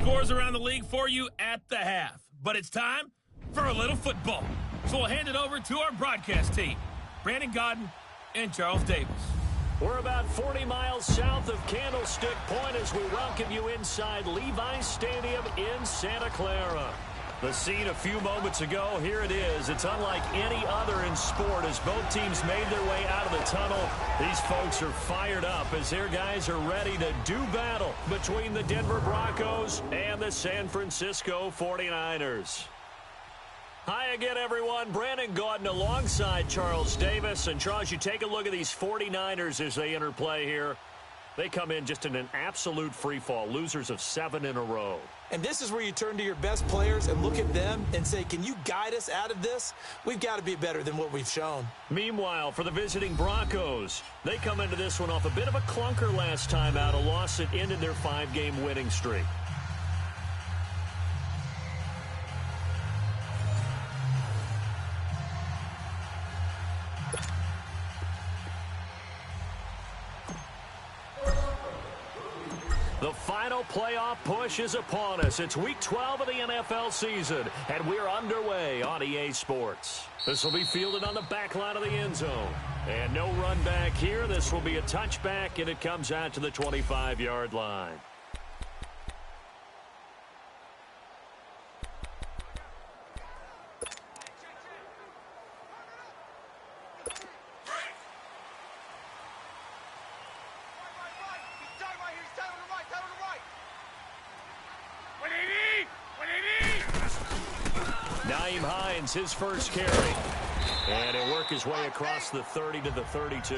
scores around the league for you at the half. But it's time for a little football. So we'll hand it over to our broadcast team, Brandon Godden and Charles Davis. We're about 40 miles south of Candlestick Point as we welcome you inside Levi's Stadium in Santa Clara. The scene a few moments ago, here it is. It's unlike any other in sport as both teams made their way out of the tunnel. These folks are fired up as their guys are ready to do battle between the Denver Broncos and the San Francisco 49ers. Hi again, everyone. Brandon Gaudin alongside Charles Davis. And, Charles, you take a look at these 49ers as they interplay here. They come in just in an absolute free fall, losers of 7 in a row. And this is where you turn to your best players and look at them and say, can you guide us out of this? We've got to be better than what we've shown. Meanwhile, for the visiting Broncos, they come into this one off a bit of a clunker last time out, a loss that ended their 5-game winning streak. The final playoff push is upon us. It's Week 12 of the NFL season, and we're underway on EA Sports. This will be fielded on the back line of the end zone. And no run back here. This will be a touchback, and it comes out to the 25-yard line. His first carry, and he'll work his way across the 30 to the 32.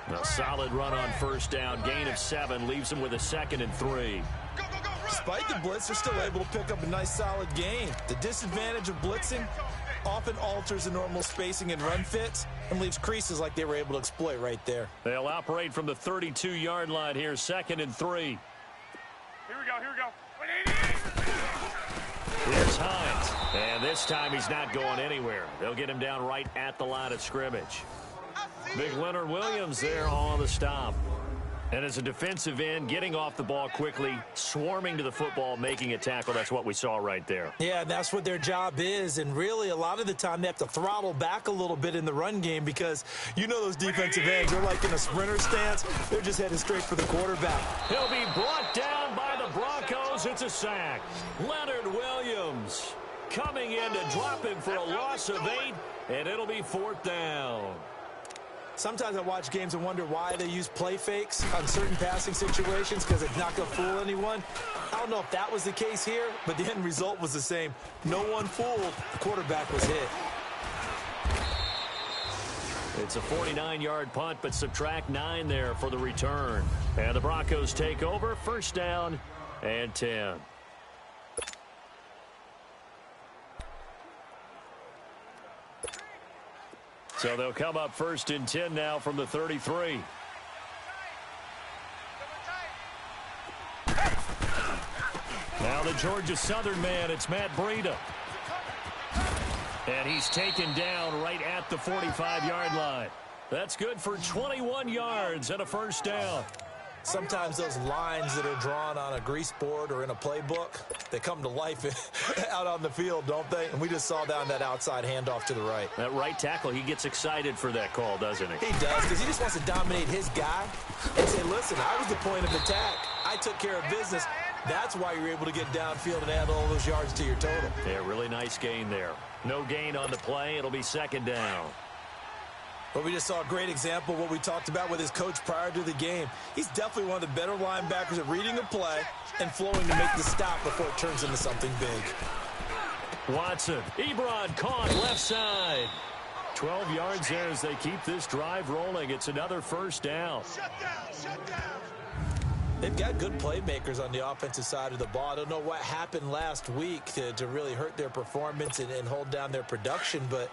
A solid run on first down, gain of 7, leaves him with a 2nd and 3. Despite the blitz, they're still able to pick up a nice solid gain. The disadvantage of blitzing often alters the normal spacing and run fits and leaves creases like they were able to exploit right there. They'll operate from the 32-yard line here, 2nd and 3. Here we go. Here's Hines, and this time he's not going anywhere. They'll get him down right at the line of scrimmage. Big Leonard Williams there on the stop. And as a defensive end, getting off the ball quickly, swarming to the football, making a tackle, that's what we saw right there. Yeah, that's what their job is, and really a lot of the time they have to throttle back a little bit in the run game because you know those defensive ends, they're like in a sprinter stance. They're just headed straight for the quarterback. He'll be brought down by the Broncos. It's a sack. Leonard Williams coming in to drop him for a loss of 8, and it'll be 4th down. Sometimes I watch games and wonder why they use play fakes on certain passing situations because it's not going to fool anyone. I don't know if that was the case here, but the end result was the same. No one fooled. The quarterback was hit. It's a 49-yard punt, but subtract 9 there for the return. And the Broncos take over, 1st down and 10. So they'll come up 1st and 10 now from the 33. Now the Georgia Southern man, it's Matt Breida. And he's taken down right at the 45-yard line. That's good for 21 yards and a 1st down. Sometimes those lines that are drawn on a grease board or in a playbook, they come to life out on the field, don't they? And we just saw down that outside handoff to the right. That right tackle, he gets excited for that call, doesn't he? He does, because he just wants to dominate his guy and say, listen, I was the point of attack. I took care of business. That's why you're able to get downfield and add all those yards to your total. Yeah, really nice gain there. No gain on the play. It'll be 2nd down. But we just saw a great example of what we talked about with his coach prior to the game. He's definitely one of the better linebackers at reading a play and flowing to make the stop before it turns into something big. Watson, Ebron caught left side. 12 yards there as they keep this drive rolling. It's another 1st down. Shut down. They've got good playmakers on the offensive side of the ball. I don't know what happened last week to really hurt their performance and hold down their production, but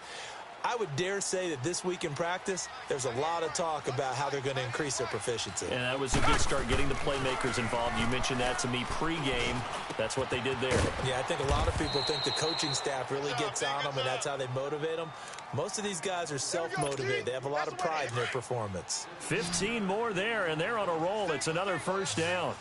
I would dare say that this week in practice, there's a lot of talk about how they're going to increase their proficiency. And that was a good start, getting the playmakers involved. You mentioned that to me pregame. That's what they did there. Yeah, I think a lot of people think the coaching staff really gets on them, and that's how they motivate them. Most of these guys are self-motivated. They have a lot of pride in their performance. 15 more there, and they're on a roll. It's another 1st down.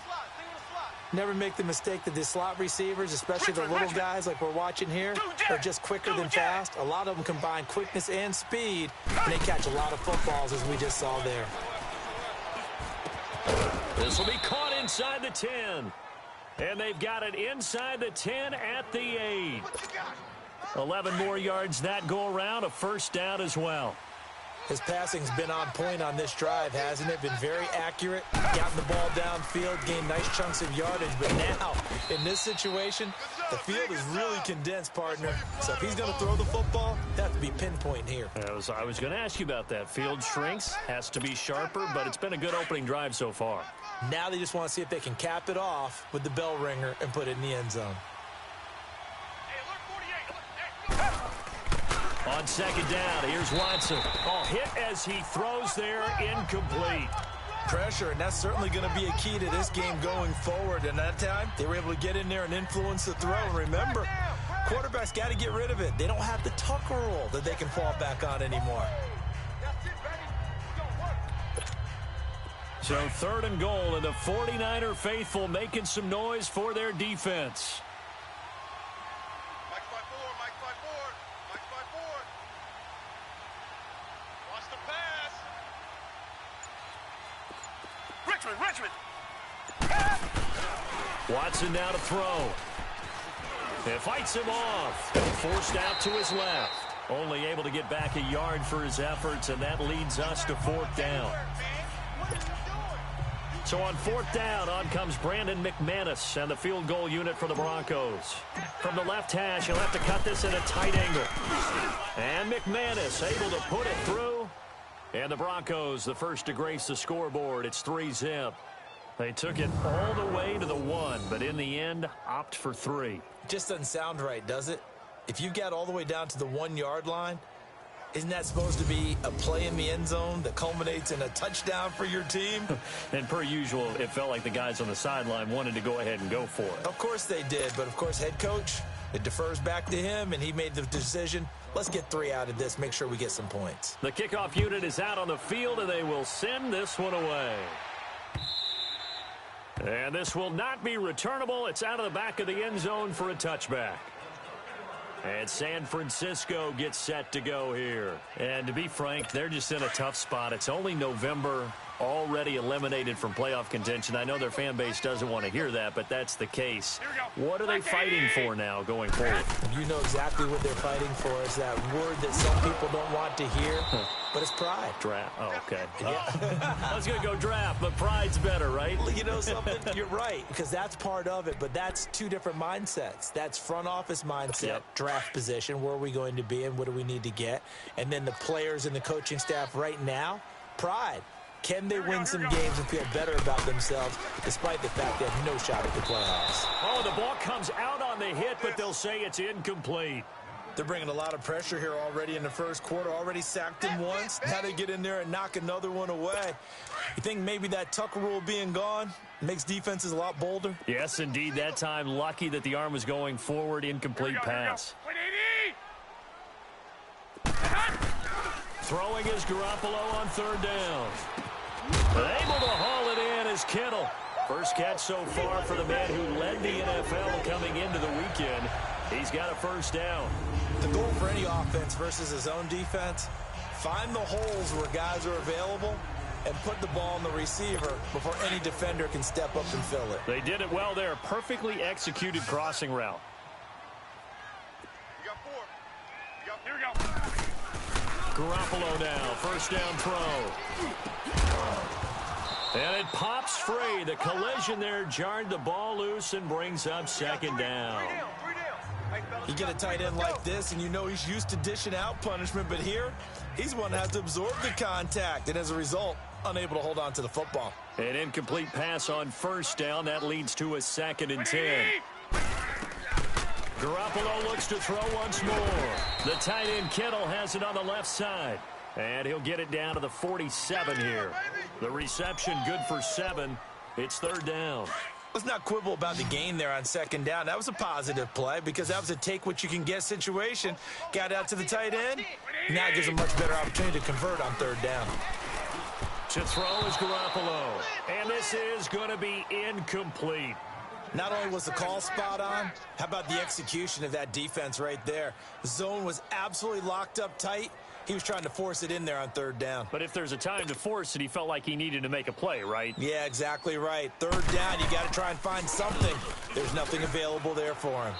Never make the mistake that the slot receivers, especially the little guys like we're watching here, are just quicker than fast. A lot of them combine quickness and speed, and they catch a lot of footballs, as we just saw there. This will be caught inside the 10. And they've got it inside the 10 at the 8. 11 more yards that go around, a first down as well. His passing's been on point on this drive, hasn't it? Been very accurate, gotten the ball downfield, gained nice chunks of yardage. But now, in this situation, the field is really condensed, partner. So if he's going to throw the football, that has to be pinpoint here. I was going to ask you about that. Field shrinks, has to be sharper, but it's been a good opening drive so far. Now they just want to see if they can cap it off with the bell ringer and put it in the end zone. On second down, here's Watson. Oh, hit as he throws there, incomplete. Pressure, and that's certainly going to be a key to this game going forward. And that time, they were able to get in there and influence the throw. And remember, quarterbacks got to get rid of it. They don't have the tucker rule that they can fall back on anymore. So 3rd and goal, and the 49er faithful making some noise for their defense. Richmond. Watson now to throw. It fights him off. Forced out to his left. Only able to get back a yard for his efforts, and that leads us to 4th down. So on 4th down, on comes Brandon McManus and the field goal unit for the Broncos. From the left hash, he'll have to cut this at a tight angle. And McManus able to put it through. And the Broncos, the first to grace the scoreboard. It's 3-zip. They took it all the way to the 1, but in the end, opt for 3. Just doesn't sound right, does it? If you got all the way down to the 1-yard line, isn't that supposed to be a play in the end zone that culminates in a touchdown for your team? And per usual, it felt like the guys on the sideline wanted to go ahead and go for it. Of course they did, but of course head coach, it defers back to him, and he made the decision. Let's get 3 out of this, make sure we get some points. The kickoff unit is out on the field, and they will send this one away. And this will not be returnable. It's out of the back of the end zone for a touchback. And San Francisco gets set to go here. And to be frank, they're just in a tough spot. It's only November, already eliminated from playoff contention. I know their fan base doesn't want to hear that, but that's the case. What are they fighting for now going forward? You know exactly what they're fighting for. Is that word that some people don't want to hear, but it's pride. Draft. Oh, okay. Yeah. I was going to go draft, but pride's better, right? You know something? You're right, because that's part of it, but that's 2 different mindsets. That's front office mindset, draft position, where are we going to be and what do we need to get? And then the players and the coaching staff right now, pride. Can they win some games and feel better about themselves despite the fact they have no shot at the playoffs? Oh, the ball comes out on the hit, but they'll say it's incomplete. They're bringing a lot of pressure here already in the first quarter. Already sacked him once. Now they get in there and knock another one away. You think maybe that tucker rule being gone makes defenses a lot bolder? Yes, indeed. That time, lucky that the arm was going forward. Incomplete pass. Throwing is Garoppolo on 3rd down. Able to haul it in is Kittle. First catch so far for the man who led the NFL coming into the weekend. He's got a first down. The goal for any offense versus his own defense, find the holes where guys are available and put the ball on the receiver before any defender can step up and fill it. They did it well there. Perfectly executed crossing route. You got 4. Here we go. Garoppolo now, first down throw. And it pops free. The collision there jarred the ball loose and brings up second down. You get a tight end like this, and you know he's used to dishing out punishment, but here, he's one that has to absorb the contact, and as a result, unable to hold on to the football. An incomplete pass on first down. That leads to a 2nd and 10. Garoppolo looks to throw once more. The tight end Kittle has it on the left side. And he'll get it down to the 47 here. The reception good for 7. It's 3rd down. Let's not quibble about the gain there on 2nd down. That was a positive play because that was a take-what-you-can-get situation. Got out to the tight end. Now it gives a much better opportunity to convert on 3rd down. To throw is Garoppolo. And this is going to be incomplete. Not only was the call spot on, how about the execution of that defense right there? The zone was absolutely locked up tight. He was trying to force it in there on third down. But if there's a time to force it, he felt like he needed to make a play, right? Yeah, exactly right. Third down, you got to try and find something. There's nothing available there for him.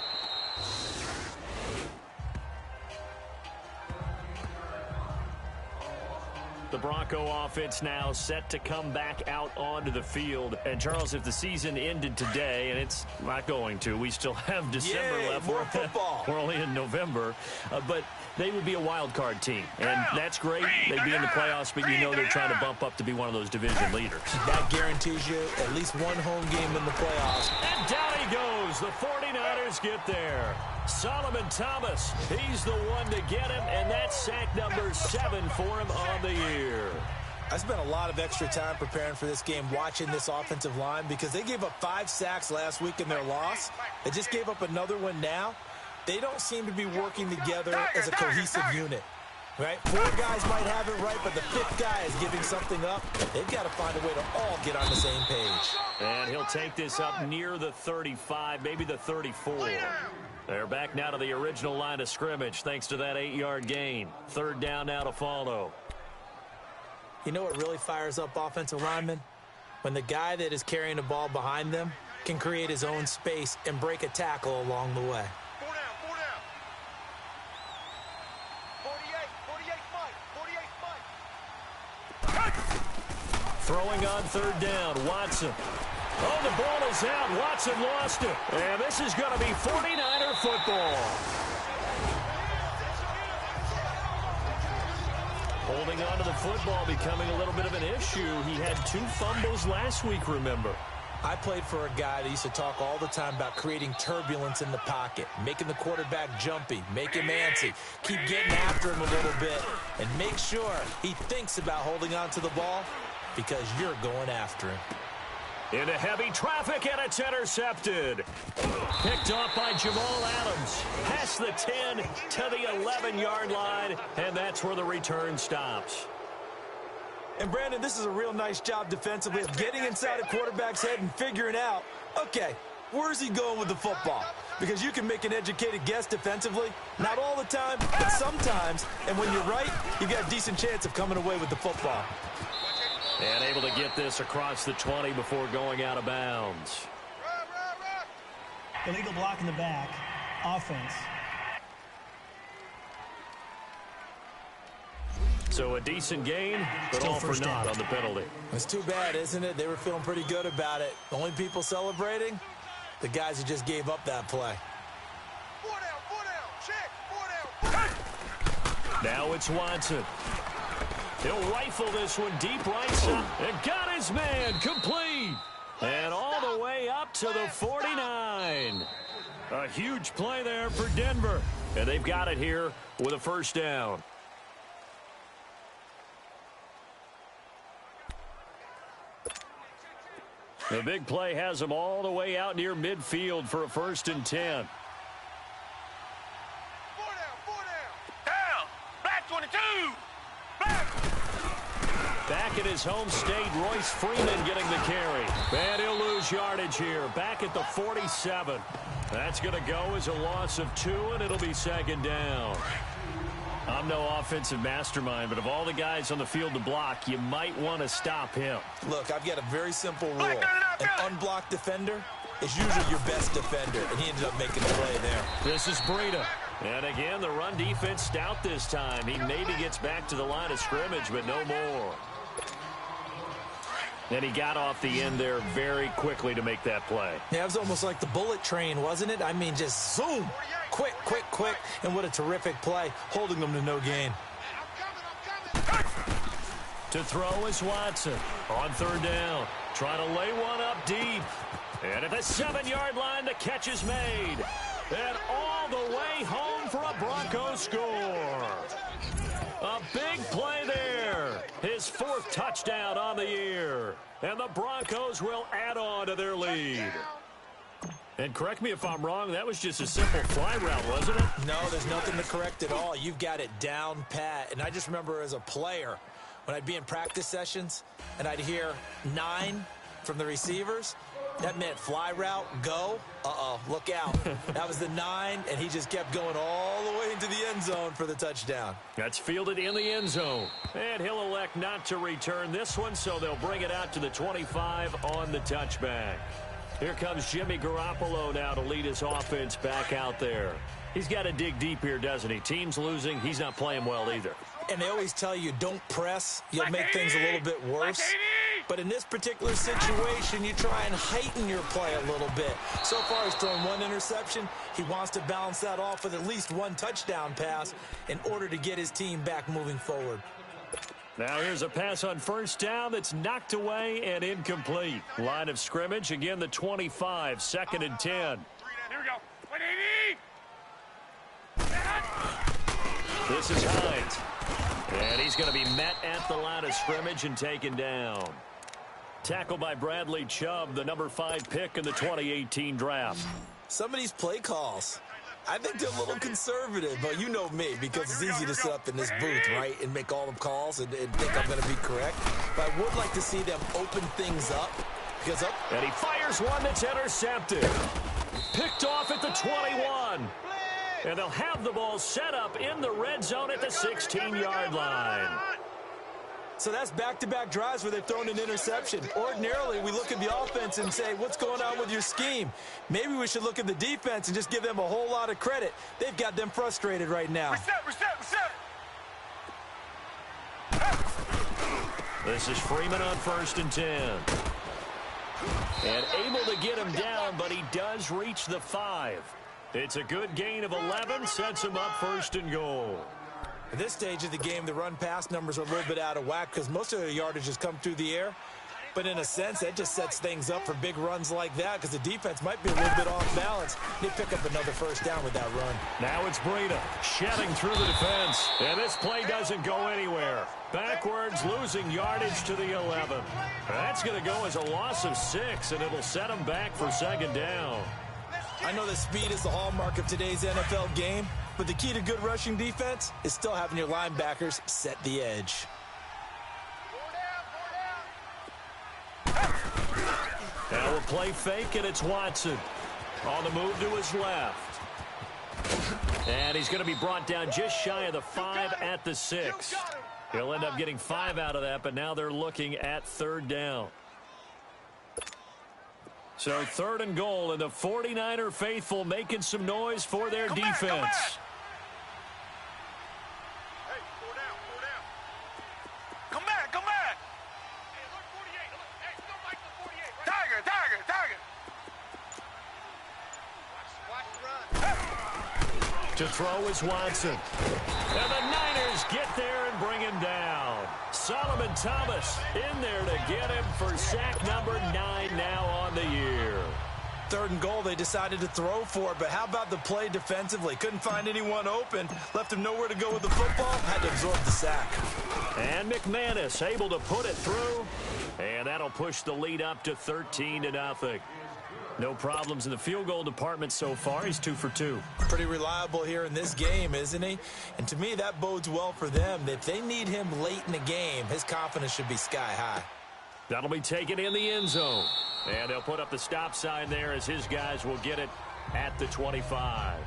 The Bronco offense now set to come back out onto the field. And, Charles, if the season ended today, and it's not going to, we still have December left. More football. We're only in November. But they would be a wild card team. And that's great. They'd be in the playoffs, but you know they're trying to bump up to be one of those division leaders. That guarantees you at least one home game in the playoffs. And down he goes. The 49ers get there. Solomon Thomas, he's the one to get him, and that's sack number 7 for him on the year. I spent a lot of extra time preparing for this game, watching this offensive line, because they gave up 5 sacks last week in their loss. They just gave up another one now. They don't seem to be working together as a cohesive unit. Right? 4 guys might have it right, but the 5th guy is giving something up. They've got to find a way to all get on the same page. And he'll take this up near the 35, maybe the 34. They're back now to the original line of scrimmage thanks to that 8-yard gain. Third down now to follow. You know what really fires up offensive linemen? When the guy that is carrying the ball behind them can create his own space and break a tackle along the way. 4 down, 4 down. 48 Mike. Throwing on third down, Watson. Oh, the ball is out. Watson lost it. And this is going to be 49er football. Holding on to the football becoming a little bit of an issue. He had 2 fumbles last week, remember. I played for a guy that used to talk all the time about creating turbulence in the pocket, making the quarterback jumpy, make him antsy, keep getting after him a little bit, and make sure he thinks about holding on to the ball because you're going after him. Into heavy traffic, and it's intercepted. Picked off by Jamal Adams. Past the 10 to the 11-yard line, and that's where the return stops. And, Brandon, this is a real nice job defensively of getting inside a quarterback's head and figuring out, okay, where's he going with the football? Because you can make an educated guess defensively. Not all the time, but sometimes. And when you're right, you've got a decent chance of coming away with the football. And able to get this across the 20 before going out of bounds. Illegal block in the back. Offense. So a decent gain, but Still all for first naught down on the penalty. It's too bad, isn't it? They were feeling pretty good about it. The only people celebrating, the guys who just gave up that play. 4 down, check, 4 down. Now it's Watson. He'll rifle this one deep right side. And got his man complete. And all the way up to the 49. A huge play there for Denver. And they've got it here with a first down. The big play has them all the way out near midfield for a 1st and 10. 4 down. Down. Back 22. Back. Back at his home state, Royce Freeman getting the carry. And he'll lose yardage here. Back at the 47. That's going to go as a loss of 2, and it'll be 2nd down. I'm no offensive mastermind, but of all the guys on the field to block, you might want to stop him. Look, I've got a very simple rule. An unblocked defender is usually your best defender, and he ended up making the play there. This is Breida. And again, the run defense stout this time. He maybe gets back to the line of scrimmage, but no more. And he got off the end there very quickly to make that play. Yeah, it was almost like the bullet train, wasn't it? I mean, just zoom. Quick, quick, quick. And what a terrific play, holding them to no gain. I'm coming. To throw is Watson on 3rd down. Trying to lay one up deep. And at the 7-yard line, the catch is made. And all the way home for a Broncos score. A big play there. His 4th touchdown on the year. And the Broncos will add on to their lead. And correct me if I'm wrong, that was just a simple fly route, wasn't it? No, there's nothing to correct at all. You've got it down pat. And I just remember as a player, when I'd be in practice sessions and I'd hear 9 from the receivers, That meant fly route, go. Uh-oh, look out. That was the 9, and he just kept going all the way into the end zone for the touchdown. That's fielded in the end zone. And he'll elect not to return this one, so they'll bring it out to the 25 on the touchback. Here comes Jimmy Garoppolo now to lead his offense back out there. He's got to dig deep here, doesn't he? Team's losing. He's not playing well either. And they always tell you, don't press. You'll make things a little bit worse. But in this particular situation, you try and heighten your play a little bit. So far, he's thrown 1 interception. He wants to balance that off with at least 1 touchdown pass in order to get his team back moving forward. Now here's a pass on first down that's knocked away and incomplete. Line of scrimmage, again the 25, 2nd and 10. Here we go. 180. This is Hines. And he's going to be met at the line of scrimmage and taken down. Tackled by Bradley Chubb, the number 5 pick in the 2018 draft. Some of these play calls, I think they're a little conservative, but you know me, because it's easy to sit up in this booth, right, and make all the calls and think I'm going to be correct. But I would like to see them open things up. Because and he fires one that's intercepted. Picked off at the 21. And they'll have the ball set up in the red zone at the 16-yard line. So that's back-to-back drives where they're throwing an interception. Ordinarily, we look at the offense and say, what's going on with your scheme? Maybe we should look at the defense and just give them a whole lot of credit. They've got them frustrated right now. Reset. This is Freeman on 1st and 10. And able to get him down, but he does reach the 5. It's a good gain of 11, sets him up 1st and goal. At this stage of the game, the run-pass numbers are a little bit out of whack because most of their yardage has come through the air. But in a sense, that just sets things up for big runs like that because the defense might be a little bit off balance. They pick up another first down with that run. Now it's Breida shedding through the defense. And this play doesn't go anywhere. Backwards, losing yardage to the 11. That's going to go as a loss of 6, and it'll set them back for 2nd down. I know that speed is the hallmark of today's NFL game, but the key to good rushing defense is still having your linebackers set the edge. Now we'll play fake, and it's Watson. On the move to his left. And he's going to be brought down just shy of the 5 at the 6. He'll end up getting 5 out of that, but now they're looking at 3rd down. So 3rd and goal, and the 49er faithful making some noise for their defense. Hey, 4 down. Come back. Hey, look, 48. Hey, don't like the 48. Right? Tiger. Watch the run. To throw is Watson. And the Niners get there and bring him down. Solomon Thomas in there to get him for sack number 9 now on the year. 3rd and goal, they decided to throw for it, but how about the play defensively? Couldn't find anyone open, left him nowhere to go with the football, had to absorb the sack. And McManus able to put it through, and that'll push the lead up to 13-0. No problems in the field goal department so far. He's 2 for 2. Pretty reliable here in this game, isn't he? And to me, that bodes well for them. If they need him late in the game, his confidence should be sky high. That'll be taken in the end zone. And they'll put up the stop sign there as his guys will get it at the 25.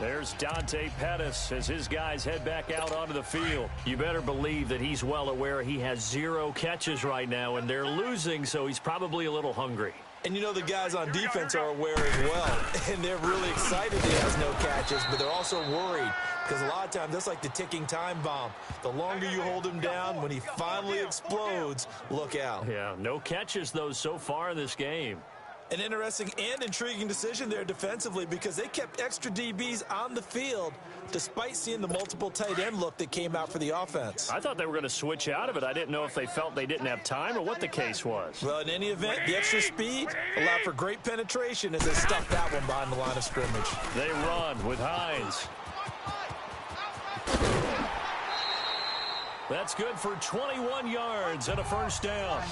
There's Dante Pettis as his guys head back out onto the field. You better believe that he's well aware he has 0 catches right now, and they're losing, so he's probably a little hungry. And you know the guys on defense are aware as well. And they're really excited he has no catches, but they're also worried. Because a lot of times, that's like the ticking time bomb. The longer you hold him down, when he finally explodes, look out. Yeah, no catches, though, so far in this game. An interesting and intriguing decision there defensively because they kept extra DBs on the field despite seeing the multiple tight end look that came out for the offense. I thought they were going to switch out of it. I didn't know if they felt they didn't have time or what the case was. Well, in any event, the extra speed allowed for great penetration as they stuffed that one behind the line of scrimmage. They run with Hines. That's good for 21 yards and a first down.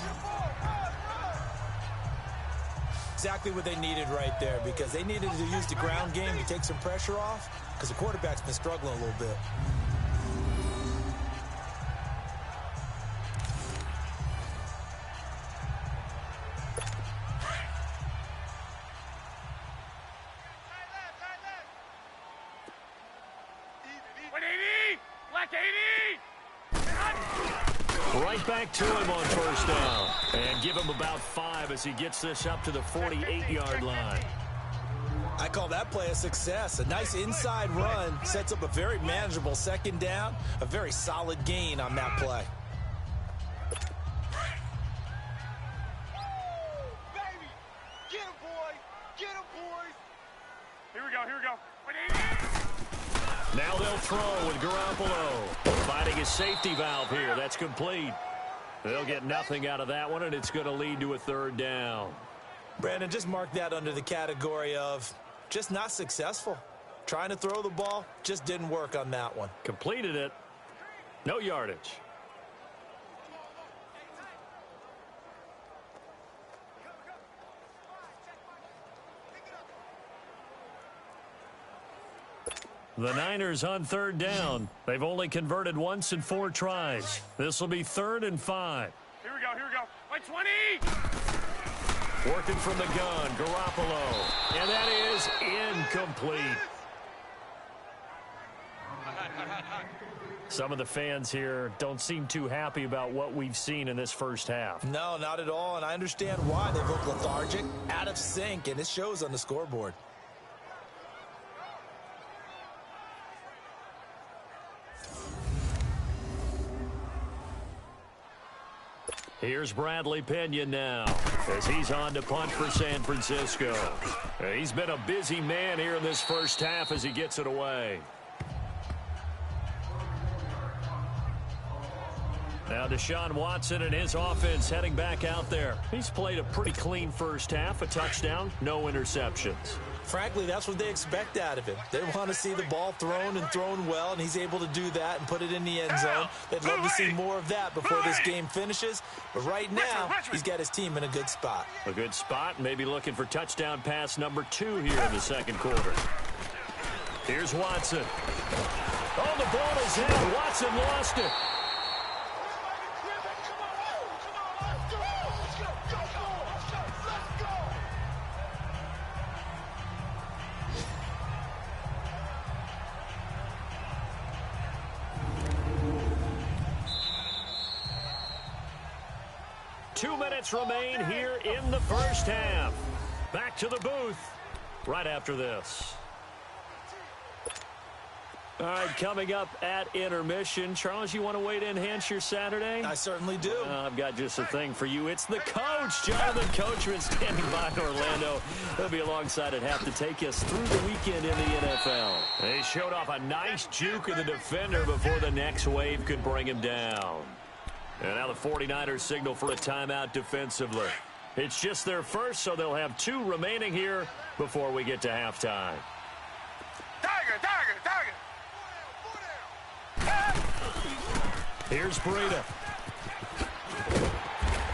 Exactly what they needed right there because they needed to use the ground game to take some pressure off because the quarterback's been struggling a little bit. back to him on first down. And give him about 5 as he gets this up to the 48-yard line. I call that play a success. A nice inside run sets up a very manageable second down. A very solid gain on that play. Baby, get him, boys. Get him, boys. Here we go. Now they'll throw with Garoppolo. Finding his safety valve here. That's complete. They'll get nothing out of that one, and it's going to lead to a third down. Brandon, just mark that under the category of just not successful. Trying to throw the ball, just didn't work on that one. Completed it. No yardage. The Niners on third down. They've only converted once in 4 tries. This will be 3rd and 5. Here we go. By 20. Working from the gun, Garoppolo. And that is incomplete. Some of the fans here don't seem too happy about what we've seen in this first half. No, not at all, and I understand why. They look lethargic, out of sync, and it shows on the scoreboard. Here's Bradley Pinion now as he's on to punt for San Francisco. He's been a busy man here in this first half as he gets it away. Now Deshaun Watson and his offense heading back out there. He's played a pretty clean first half, a touchdown, no interceptions. Frankly, that's what they expect out of him. They want to see the ball thrown and thrown well, and he's able to do that and put it in the end zone. They'd love to see more of that before this game finishes. But right now, he's got his team in a good spot. A good spot, maybe looking for touchdown pass number 2 here in the second quarter. Here's Watson. Oh, the ball is out. Watson lost it. 2 minutes remain here in the first half. Back to the booth right after this. All right, coming up at intermission. Charles, you want to wait in Hampshire Saturday? I certainly do. I've got just a thing for you. It's the coach, Jonathan Coachman, standing by in Orlando. He'll be alongside at half to take us through the weekend in the NFL. They showed off a nice juke of the defender before the next wave could bring him down. And now the 49ers signal for a timeout defensively. It's just their first, so they'll have 2 remaining here before we get to halftime. Tiger. Here's Breida.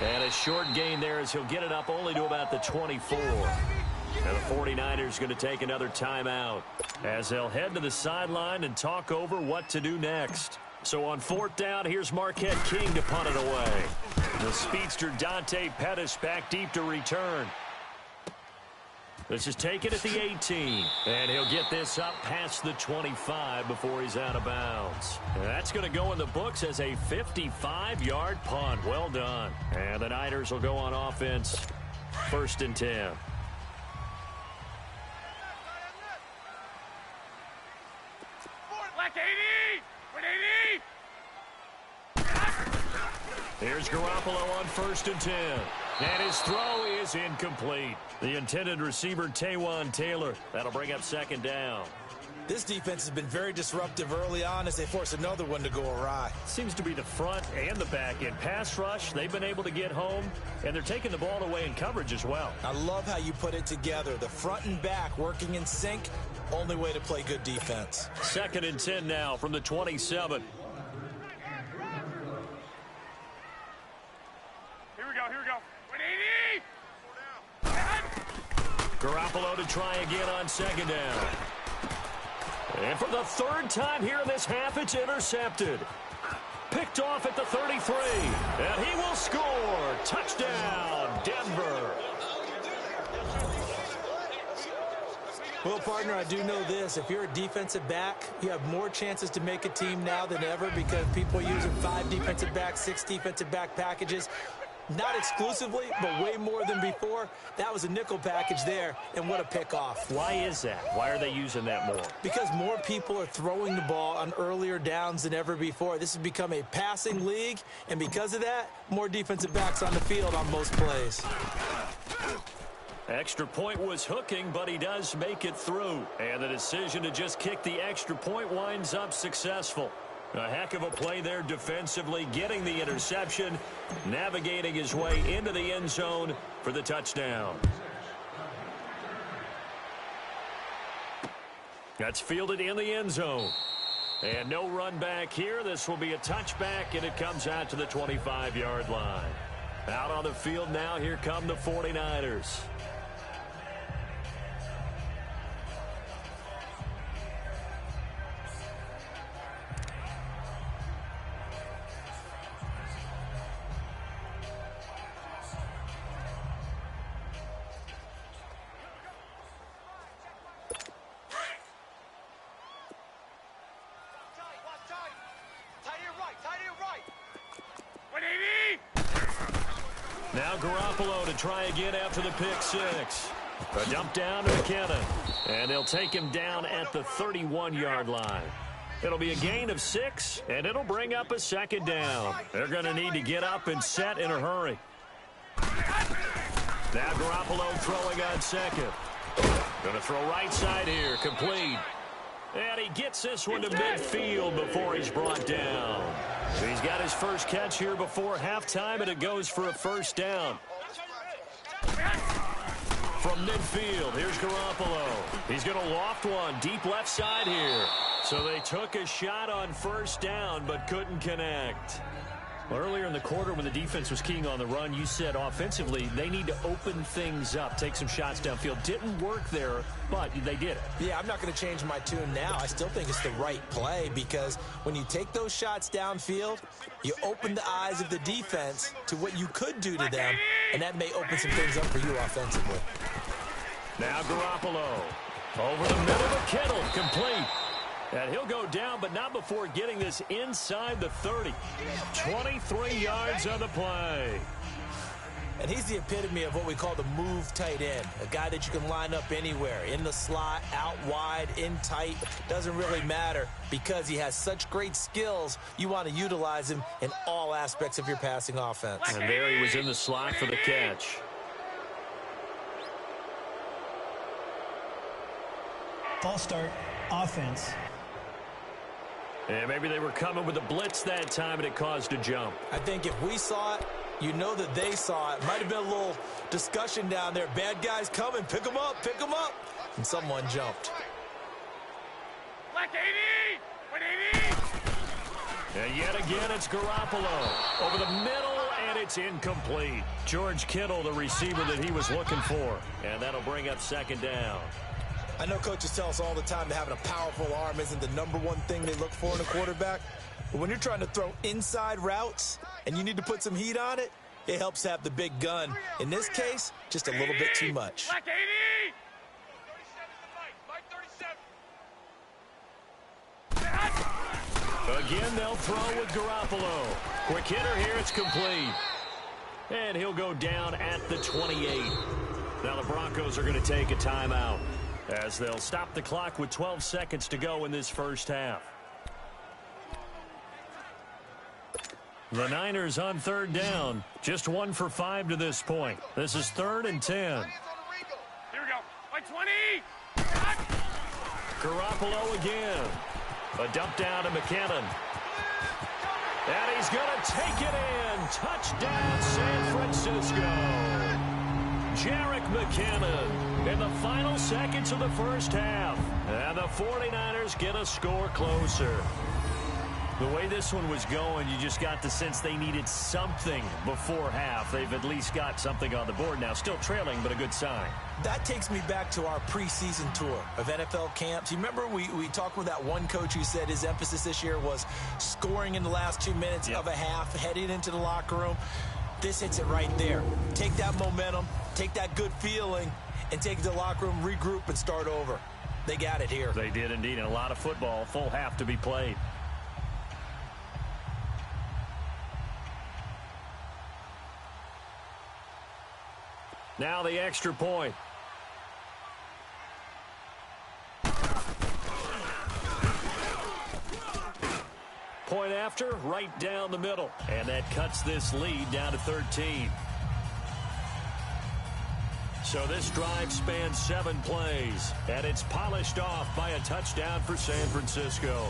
And a short gain there as he'll get it up only to about the 24. And the 49ers going to take another timeout as they'll head to the sideline and talk over what to do next. So on 4th down, here's Marquette King to punt it away. The speedster Dante Pettis back deep to return. This is taken at the 18, and he'll get this up past the 25 before he's out of bounds. And that's going to go in the books as a 55-yard punt. Well done. And the Niners will go on offense, 1st and 10. Black 80! 180! Here's Garoppolo on 1st and 10. And his throw is incomplete. The intended receiver, Taywan Taylor. That'll bring up 2nd down. This defense has been very disruptive early on as they force another one to go awry. Seems to be the front and the back end. Pass rush, they've been able to get home, and they're taking the ball away in coverage as well. I love how you put it together. The front and back working in sync. Only way to play good defense. 2nd and 10 now from the 27. Here we go. 180! Garoppolo to try again on 2nd down. And for the 3rd time here in this half, it's intercepted. Picked off at the 33. And he will score. Touchdown, Denver. Well, partner, I do know this. If you're a defensive back, you have more chances to make a team now than ever because people are using 5 defensive backs, 6 defensive back packages. Not exclusively, but way more than before. That was a nickel package there, and what a pickoff. Why is that? Why are they using that more? Because more people are throwing the ball on earlier downs than ever before. This has become a passing league, and because of that, more defensive backs on the field on most plays. Extra point was hooking, but he does make it through. And the decision to just kick the extra point winds up successful. A heck of a play there defensively, getting the interception, navigating his way into the end zone for the touchdown. That's fielded in the end zone. And no run back here. This will be a touchback, and it comes out to the 25-yard line. Out on the field now, here come the 49ers. Now Garoppolo to try again after the pick six. A dump down to McKinnon. And they'll take him down at the 31-yard line. It'll be a gain of 6, and it'll bring up a second down. They're going to need to get up and set in a hurry. Now Garoppolo throwing on second. Going to throw right side here, complete. And he gets this one to midfield before he's brought down. He's got his first catch here before halftime, and it goes for a first down. From midfield, here's Garoppolo. He's going to loft one deep left side here. So they took a shot on first down, but couldn't connect. Well, earlier in the quarter when the defense was keying on the run, you said offensively they need to open things up, take some shots downfield. Didn't work there, but they did it. Yeah, I'm not going to change my tune now. I still think it's the right play because when you take those shots downfield, you open the eyes of the defense to what you could do to them, and that may open some things up for you offensively. Now Garoppolo over the middle of Kittle, complete. And he'll go down, but not before getting this inside the 30. 23 yards on the play. And he's the epitome of what we call the move tight end. A guy that you can line up anywhere. In the slot, out wide, in tight. Doesn't really matter because he has such great skills. You want to utilize him in all aspects of your passing offense. And there he was in the slot for the catch. False start, offense. And maybe they were coming with a blitz that time, and it caused a jump. I think if we saw it, you know that they saw it. Might have been a little discussion down there. Bad guys coming. Pick them up. Pick them up. And someone jumped. Black 80! 180! And yet again, it's Garoppolo. Over the middle, and it's incomplete. George Kittle, the receiver that he was looking for. And that'll bring up second down. I know coaches tell us all the time that having a powerful arm isn't the #1 thing they look for in a quarterback. But when you're trying to throw inside routes and you need to put some heat on it, it helps to have the big gun. In this case, just a little bit too much. Black 80! 37 Again, they'll throw with Garoppolo. Quick hitter here, it's complete. And he'll go down at the 28. Now the Broncos are going to take a timeout as they'll stop the clock with 12 seconds to go in this first half. The Niners on third down, just 1 for 5 to this point. This is 3rd and 10. Here we go. White 20! Garoppolo again. A dump down to McKinnon. And he's going to take it in. Touchdown, San Francisco. Jerick McKinnon in the final seconds of the first half. And the 49ers get a score closer. The way this one was going, you just got the sense they needed something before half. They've at least got something on the board now. Still trailing, but a good sign. That takes me back to our preseason tour of NFL camps. You remember we talked with that one coach who said his emphasis this year was scoring in the last 2 minutes of a half, heading into the locker room. This hits it right there. Take that momentum, take that good feeling, and take it to the locker room, regroup, and start over. They got it here. They did indeed, and a lot of football, full half to be played. Now the extra point. Point after, right down the middle. And that cuts this lead down to 13. So this drive spans 7 plays, and it's polished off by a touchdown for San Francisco.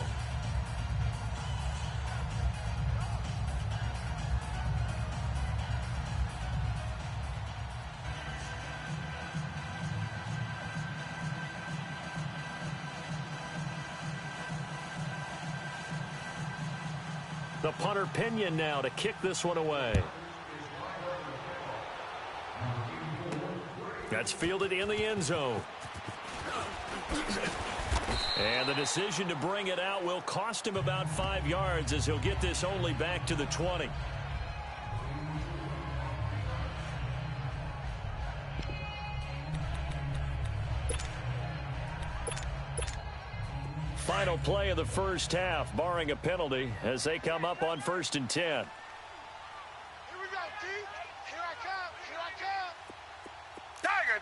The punter Pinion now to kick this one away. That's fielded in the end zone. And the decision to bring it out will cost him about 5 yards as he'll get this only back to the 20. Final play of the first half, barring a penalty, as they come up on 1st and 10. Here we go, T. Here I come. Here I come. Tiger.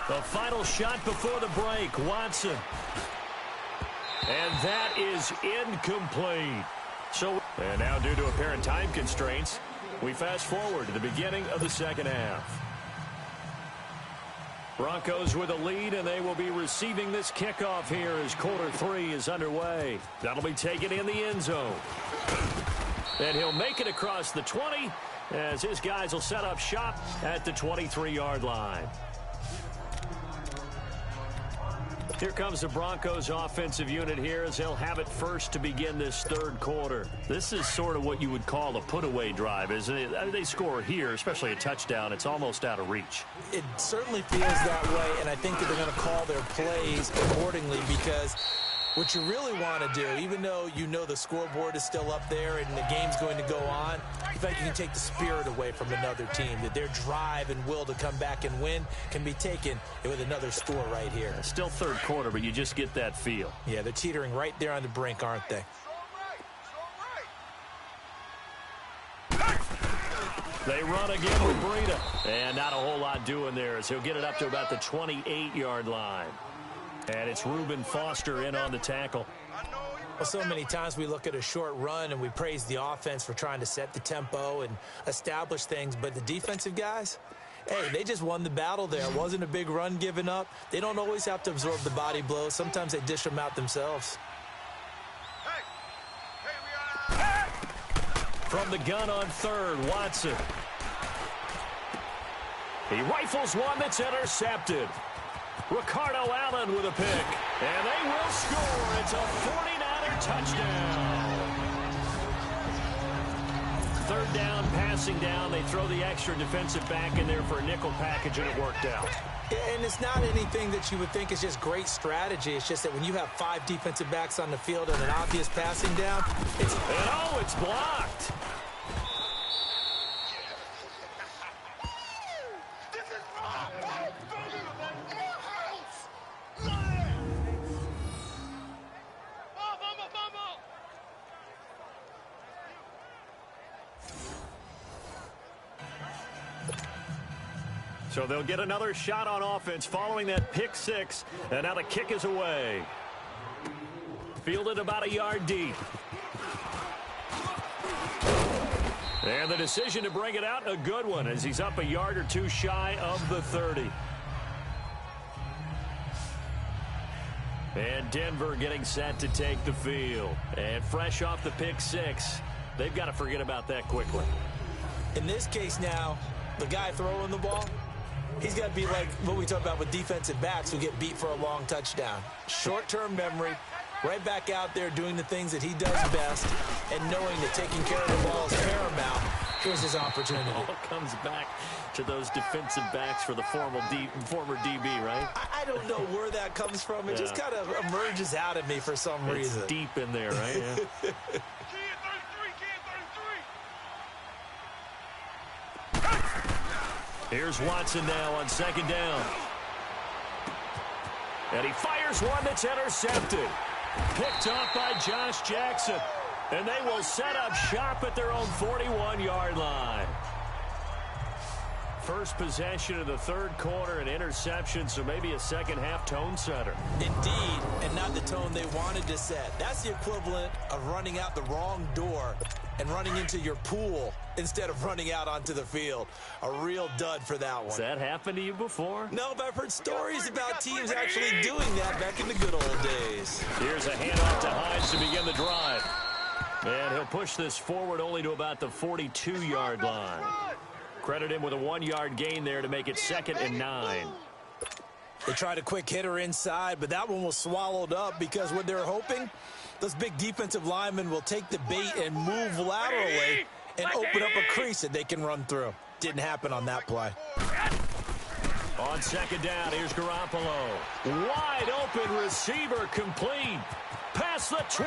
The final shot before the break, Watson. And that is incomplete. And now due to apparent time constraints, we fast forward to the beginning of the second half. Broncos with a lead, and they will be receiving this kickoff here as quarter 3 is underway. That'll be taken in the end zone. And he'll make it across the 20 as his guys will set up shop at the 23-yard line. Here comes the Broncos offensive unit here as they'll have it first to begin this third quarter. This is sort of what you would call a put-away drive, isn't it? They score here, especially a touchdown. It's almost out of reach. It certainly feels that way, and I think that they're going to call their plays accordingly because what you really want to do, even though you know the scoreboard is still up there and the game's going to go on, in fact, you can take the spirit away from another team, that their drive and will to come back and win can be taken with another score right here. Still third quarter, but you just get that feel. Yeah, they're teetering right there on the brink, aren't they? They run again with Breida. And not a whole lot doing there as he'll get it up to about the 28-yard line. And it's Reuben Foster in on the tackle. Well, so many times we look at a short run and we praise the offense for trying to set the tempo and establish things, but the defensive guys, hey, they just won the battle there. It wasn't a big run given up. They don't always have to absorb the body blows. Sometimes they dish them out themselves. From the gun on third, Watson. He rifles one that's intercepted. Ricardo Allen with a pick. And they will score. It's a 49er touchdown. Third down, passing down. They throw the extra defensive back in there for a nickel package, and it worked out. And it's not anything that you would think is just great strategy. It's just that when you have 5 defensive backs on the field and an obvious passing down, it's blocked. So they'll get another shot on offense following that pick 6. And now the kick is away. Fielded about a yard deep. And the decision to bring it out, a good one, as he's up a yard or 2 shy of the 30. And Denver getting set to take the field. And fresh off the pick 6, they've got to forget about that quickly. In this case now, the guy throwing the ball, he's got to be like what we talk about with defensive backs who get beat for a long touchdown. Short-term memory, right back out there doing the things that he does best, and knowing that taking care of the ball is paramount. Here's his opportunity. It all comes back to those defensive backs for the former DB, right? I don't know where that comes from. It just kind of emerges out of me for some reason. It's deep in there, right? Yeah. Here's Watson now on second down. And he fires one that's intercepted. Picked off by Josh Jackson. And they will set up shop at their own 41-yard line. First possession of the third quarter, an interception, so maybe a second-half tone setter. Indeed, and not the tone they wanted to set. That's the equivalent of running out the wrong door and running into your pool instead of running out onto the field. A real dud for that one. Has that happened to you before? No, but I've heard stories about teams actually doing that back in the good old days. Here's a handoff to Hines to begin the drive. And he'll push this forward only to about the 42-yard line. Credit him with a 1-yard gain there to make it 2nd and 9. They tried a quick hitter inside, but that one was swallowed up because what they're hoping, those big defensive linemen will take the bait and move laterally and open up a crease that they can run through. Didn't happen on that play. On second down, here's Garoppolo. Wide open receiver complete. Past the 20.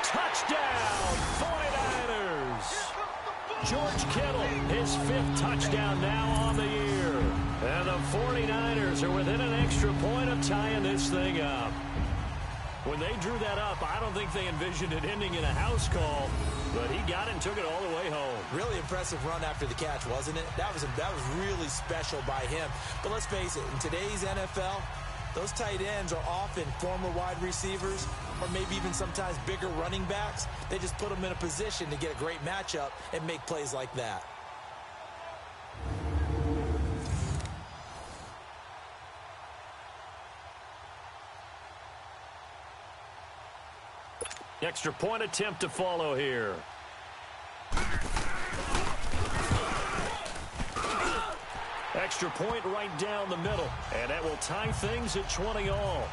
Touchdown, 49ers. George Kittle, his 5th touchdown now on the year. And the 49ers are within an extra point of tying this thing up. When they drew that up, I don't think they envisioned it ending in a house call, but he got it and took it all the way home. Really impressive run after the catch, wasn't it? That was really special by him. But let's face it, in today's NFL, those tight ends are often former wide receivers or maybe even sometimes bigger running backs. They just put them in a position to get a great matchup and make plays like that. Extra point attempt to follow here. Extra point right down the middle, and that will tie things at 20 all.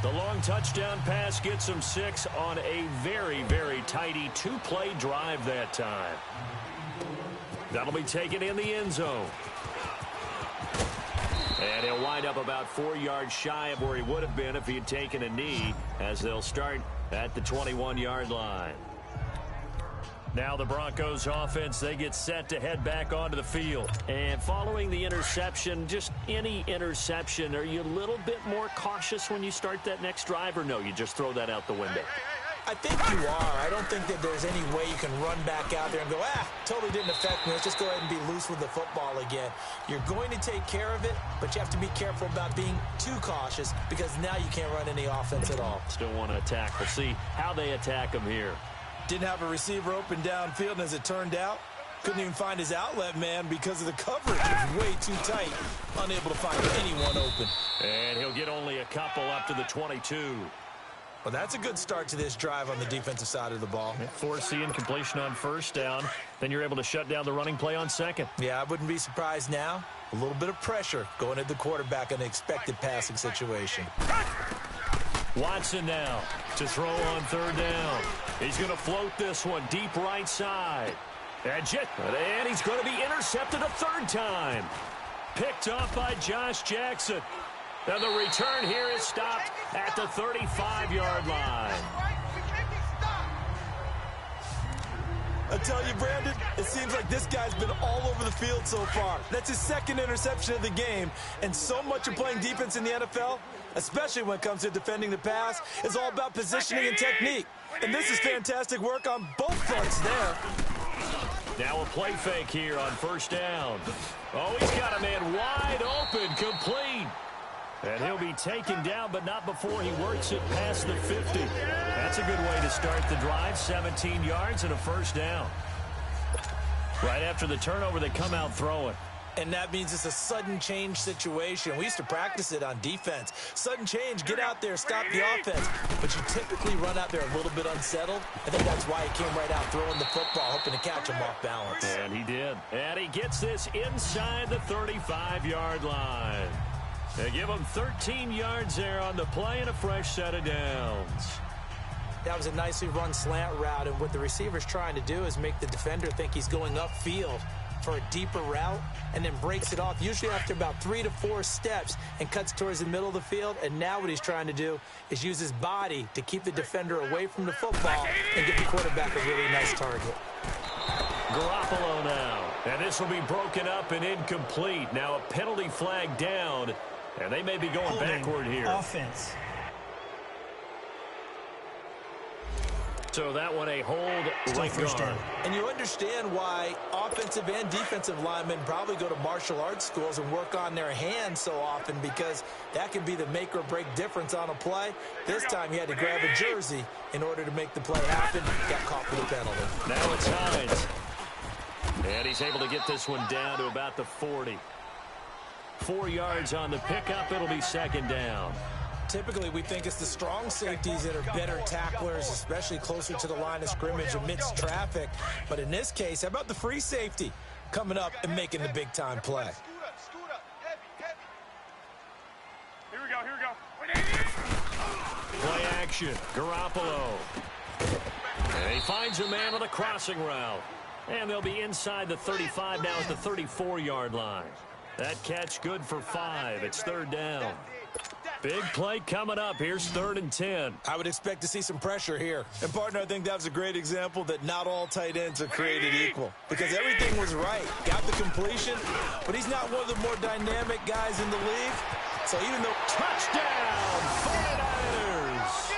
The long touchdown pass gets him 6 on a very, very tidy 2-play drive that time. That'll be taken in the end zone. And he'll wind up about 4 yards shy of where he would have been if he had taken a knee, as they'll start at the 21-yard line. Now the Broncos offense, they get set to head back onto the field. And following the interception, just any interception, are you a little bit more cautious when you start that next drive, or no, you just throw that out the window? I think you are. I don't think that there's any way you can run back out there and go, totally didn't affect me. Let's just go ahead and be loose with the football again. You're going to take care of it, but you have to be careful about being too cautious because now you can't run any offense at all. Still want to attack. We'll see how they attack him here. Didn't have a receiver open downfield, and as it turned out, couldn't even find his outlet man because of the coverage. It was way too tight. Unable to find anyone open. And he'll get only a couple up to the 22. Well, that's a good start to this drive on the defensive side of the ball. Force the incompletion on first down. Then you're able to shut down the running play on second. Yeah, I wouldn't be surprised now. A little bit of pressure going at the quarterback in an expected passing situation. Watson now to throw on third down. He's going to float this one deep right side. And he's going to be intercepted a third time. Picked off by Josh Jackson. And the return here is stopped at the 35-yard line. I tell you, Brandon, it seems like this guy's been all over the field so far. That's his 2nd interception of the game. And so much of playing defense in the NFL, especially when it comes to defending the pass, is all about positioning and technique. And this is fantastic work on both fronts there. Now a play fake here on first down. Oh, he's got a man wide open, complete. And he'll be taken down, but not before he works it past the 50. That's a good way to start the drive. 17 yards and a first down. Right after the turnover, they come out throwing. And that means it's a sudden change situation. We used to practice it on defense. Sudden change, get out there, stop the offense. But you typically run out there a little bit unsettled. I think that's why he came right out throwing the football, hoping to catch him off balance. And he did. And he gets this inside the 35-yard line. They give him 13 yards there on the play and a fresh set of downs. That was a nicely run slant route, and what the receiver's trying to do is make the defender think he's going upfield for a deeper route and then breaks it off, usually after about 3 to 4 steps, and cuts towards the middle of the field. And now what he's trying to do is use his body to keep the defender away from the football and give the quarterback a really nice target. Garoppolo now. And this will be broken up and incomplete. Now a penalty flag down, and they may be going backward here. Offense. So that one a hold right guard. And you understand why offensive and defensive linemen probably go to martial arts schools and work on their hands so often, because that can be the make or break difference on a play. This time he had to grab a jersey in order to make the play happen. Got caught for the penalty. Now it's Hines. And he's able to get this one down to about the 40. 4 yards on the pickup. It'll be second down. Typically, we think it's the strong safeties that are better tacklers, especially closer to the line of scrimmage amidst traffic. But in this case, how about the free safety coming up and making the big-time play? Scoot up. Heavy. Here we go. Play action. Garoppolo. And he finds a man on the crossing route. And they'll be inside the 35 now at the 34-yard line. That catch good for 5. It's third down. Big play coming up. Here's 3rd and 10. I would expect to see some pressure here. And, partner, I think that was a great example that not all tight ends are created equal, because everything was right. Got the completion, but he's not one of the more dynamic guys in the league. So even though... Touchdown, 49ers!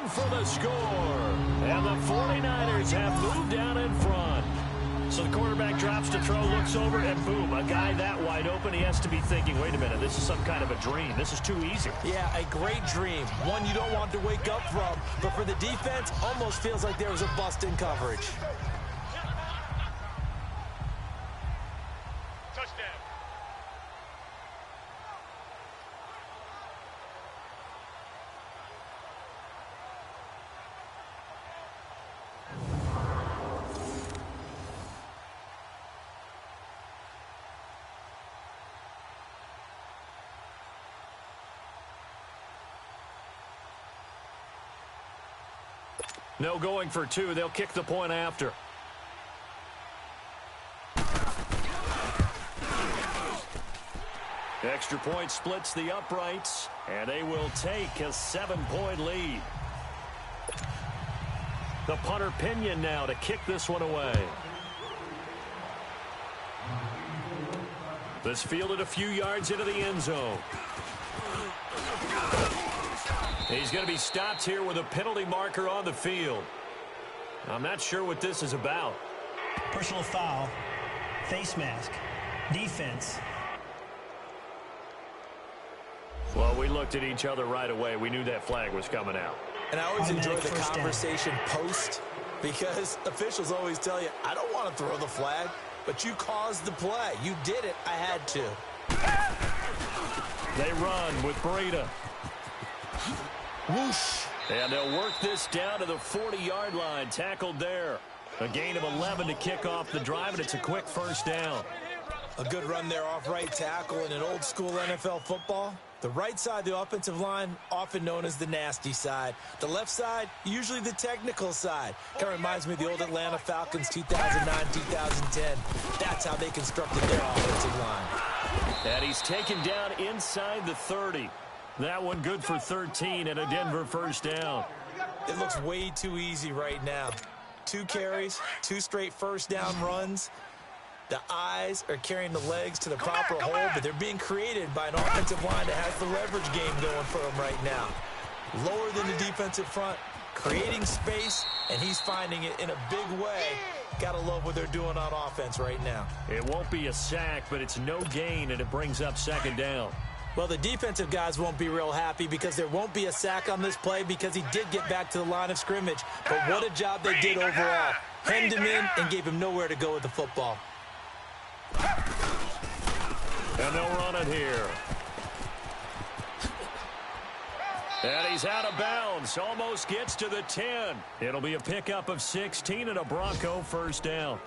In for the score. And the 49ers have moved down in front. So the quarterback drops to throw, looks over, and boom, a guy that wide open, he has to be thinking, wait a minute, this is some kind of a dream. This is too easy. Yeah, a great dream. One you don't want to wake up from. But for the defense, almost feels like there was a bust in coverage. Touchdown. No going for 2. They'll kick the point after. Extra point splits the uprights, and they will take a 7-point lead. The punter Pinion now to kick this one away. This fielded a few yards into the end zone. He's going to be stopped here with a penalty marker on the field. I'm not sure what this is about. Personal foul. Face mask. Defense. Well, we looked at each other right away. We knew that flag was coming out. And I always enjoy the Automatic first down. conversation post, because officials always tell you, I don't want to throw the flag, but you caused the play. You did it. I had to. They run with Breida. Whoosh. And they'll work this down to the 40-yard line. Tackled there. A gain of 11 to kick off the drive, and it's a quick first down. A good run there off right tackle in an old-school NFL football. The right side of the offensive line, often known as the nasty side. The left side, usually the technical side. Kind of reminds me of the old Atlanta Falcons 2009-2010. That's how they constructed their offensive line. And he's taken down inside the 30. That one good for 13 and a Denver first down. It looks way too easy right now. 2 carries, 2 straight first down runs. The eyes are carrying the legs to the proper hole, but they're being created by an offensive line that has the leverage game going for them right now. Lower than the defensive front, creating space, and he's finding it in a big way. Gotta love what they're doing on offense right now. It won't be a sack, but it's no gain, and it brings up second down. Well, the defensive guys won't be real happy, because there won't be a sack on this play, because he did get back to the line of scrimmage. But what a job they did overall. Hemmed him in and gave him nowhere to go with the football. And they'll run it here. And he's out of bounds. Almost gets to the 10. It'll be a pickup of 16 and a Bronco first down.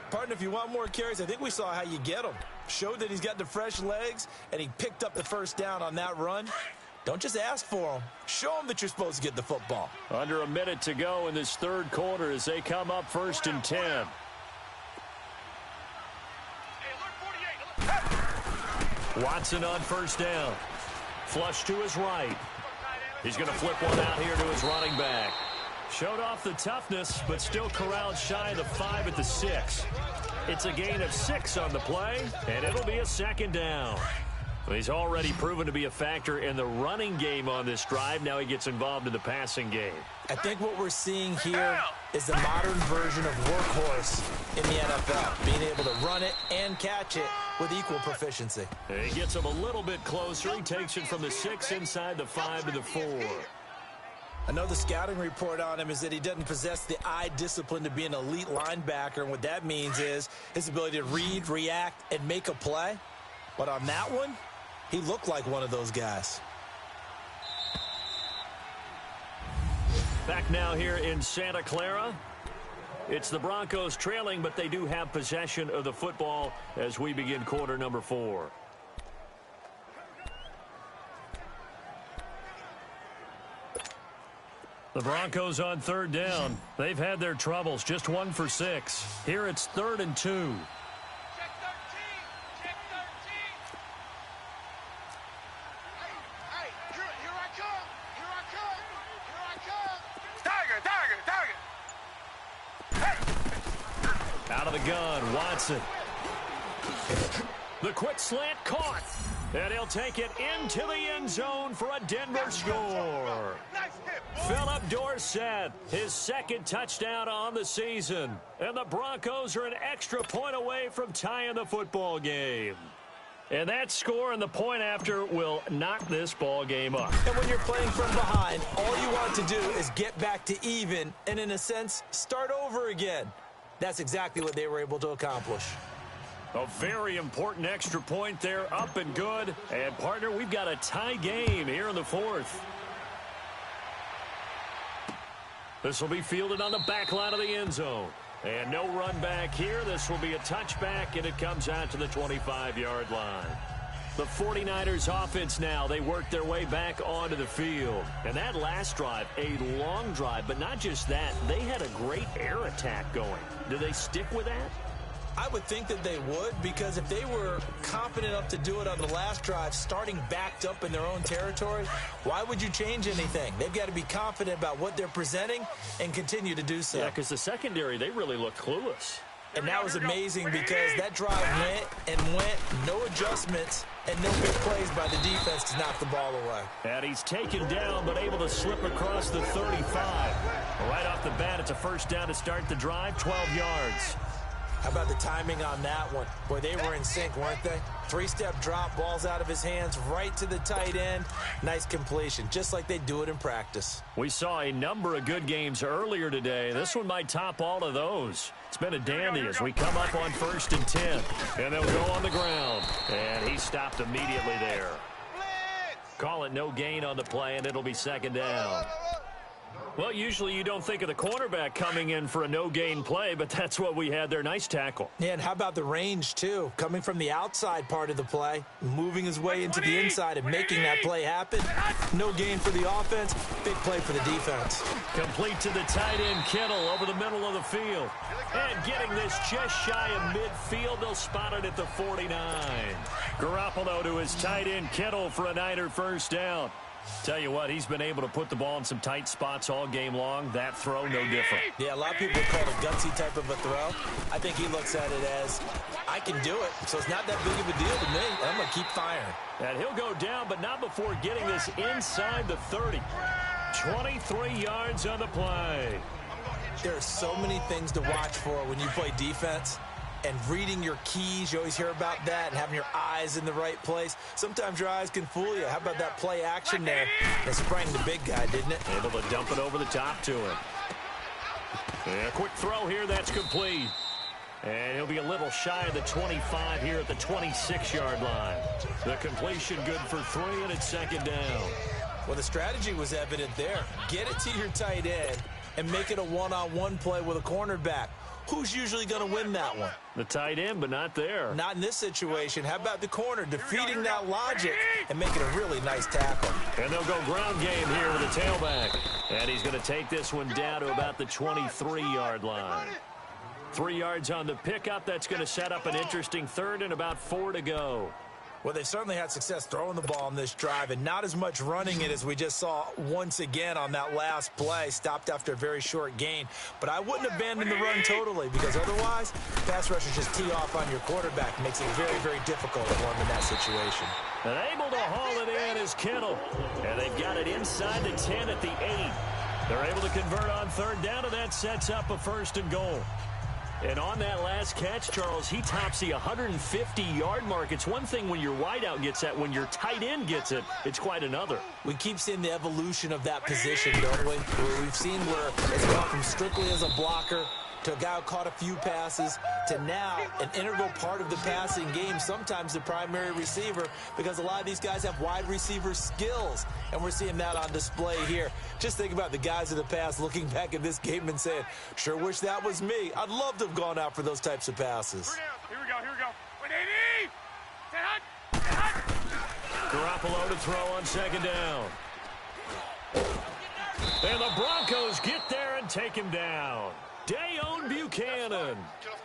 Partner, if you want more carries, I think we saw how you get them. Showed that he's got the fresh legs, and he picked up the first down on that run. Don't just ask for them. Show them that you're supposed to get the football. Under a minute to go in this third quarter as they come up first and 10. Watson on first down. Flush to his right. He's going to flip one out here to his running back. Showed off the toughness, but still corralled shy of the 5 at the 6. It's a gain of 6 on the play, and it'll be a second down. He's already proven to be a factor in the running game on this drive. Now he gets involved in the passing game. I think what we're seeing here is the modern version of workhorse in the NFL, being able to run it and catch it with equal proficiency. He gets him a little bit closer. He takes it from the 6 inside the 5 to the 4. I know the scouting report on him is that he doesn't possess the eye discipline to be an elite linebacker, and what that means is his ability to read, react, and make a play. But on that one, he looked like one of those guys. Back now here in Santa Clara. It's the Broncos trailing, but they do have possession of the football as we begin quarter number 4. The Broncos on 3rd down. They've had their troubles, just 1 for 6. Here it's 3rd and 2. Check 13. Check 13. Hey, here I come. Here I come. Here I come. Tiger. Out of the gun, Watson. The quick slant caught. And he'll take it into the end zone for a Denver score. Nice hit, boy. Philip Dorsett, his 2nd touchdown on the season. And the Broncos are an extra point away from tying the football game. And that score and the point after will knock this ball game up. And when you're playing from behind, all you want to do is get back to even and, in a sense, start over again. That's exactly what they were able to accomplish. A very important extra point there, up and good. And, partner, we've got a tie game here in the 4th. This will be fielded on the back line of the end zone. And no run back here. This will be a touchback, and it comes out to the 25-yard line. The 49ers offense now, they work their way back onto the field. And that last drive, a long drive, but not just that. They had a great air attack going. Do they stick with that? I would think that they would, because if they were confident enough to do it on the last drive, starting backed up in their own territory, why would you change anything? They've got to be confident about what they're presenting and continue to do so. Yeah, because the secondary, they really looked clueless. And that was amazing because that drive went, no adjustments, and no big plays by the defense to knock the ball away. And he's taken down, but able to slip across the 35. Right off the bat, it's a first down to start the drive, 12 yards. How about the timing on that one? Boy, they were in sync, weren't they? 3-step drop, balls out of his hands, right to the tight end. Nice completion, just like they do it in practice. We saw a number of good games earlier today. This one might top all of those. It's been a dandy as we come up on 1st and 10. And they'll go on the ground. And he stopped immediately there. Call it no gain on the play, and it'll be 2nd down. Well, usually you don't think of the cornerback coming in for a no-gain play, but that's what we had there. Nice tackle. Yeah, and how about the range, too? Coming from the outside part of the play, moving his way into the inside and making that play happen. No gain for the offense, big play for the defense. Complete to the tight end, Kittle, over the middle of the field. And getting this just shy of midfield, they'll spot it at the 49. Garoppolo to his tight end, Kittle, for a Niner first down. Tell you what, he's been able to put the ball in some tight spots all game long. That throw, no different. Yeah, a lot of people call it a gutsy type of a throw. I think he looks at it as, I can do it, so it's not that big of a deal to me. I'm going to keep firing. And he'll go down, but not before getting this inside the 30. 23 yards on the play. There are so many things to watch for when you play defense. And reading your keys, you always hear about that, and having your eyes in the right place. Sometimes your eyes can fool you. How about that play action there? It sprang the big guy, didn't it? Able to dump it over the top to him. And a quick throw here, that's complete. And he'll be a little shy of the 25 here at the 26-yard line. The completion good for 3, and it's 2nd down. Well, the strategy was evident there. Get it to your tight end and make it a one-on-one play with a cornerback. Who's usually going to win that one? The tight end, but not there. Not in this situation. How about the corner defeating that logic and making a really nice tackle? And they'll go ground game here with the tailback. And he's going to take this one down to about the 23-yard line. 3 yards on the pickup. That's going to set up an interesting 3rd and about 4 to go. Well, they certainly had success throwing the ball on this drive and not as much running it as we just saw once again on that last play. Stopped after a very short gain. But I wouldn't abandon the run totally because otherwise, pass rushers just tee off on your quarterback. Makes it very, very difficult for him in that situation. And able to haul it in is Kittle. And they've got it inside the 10 at the 8. They're able to convert on third down, and that sets up a 1st and goal. And on that last catch, Charles, he tops the 150-yard mark. It's one thing when your wideout gets that. When your tight end gets it, it's quite another. We keep seeing the evolution of that position, don't we? We've seen where it's gone from strictly as a blocker to a guy who caught a few passes to now an integral part of the passing game, sometimes the primary receiver, because a lot of these guys have wide receiver skills, and we're seeing that on display here. Just think about the guys of the past looking back at this game and saying, sure wish that was me. I'd love to have gone out for those types of passes. Here we go, here we go. 180! Garoppolo to throw on 2nd down. And the Broncos get there and take him down. Dayon Buchanan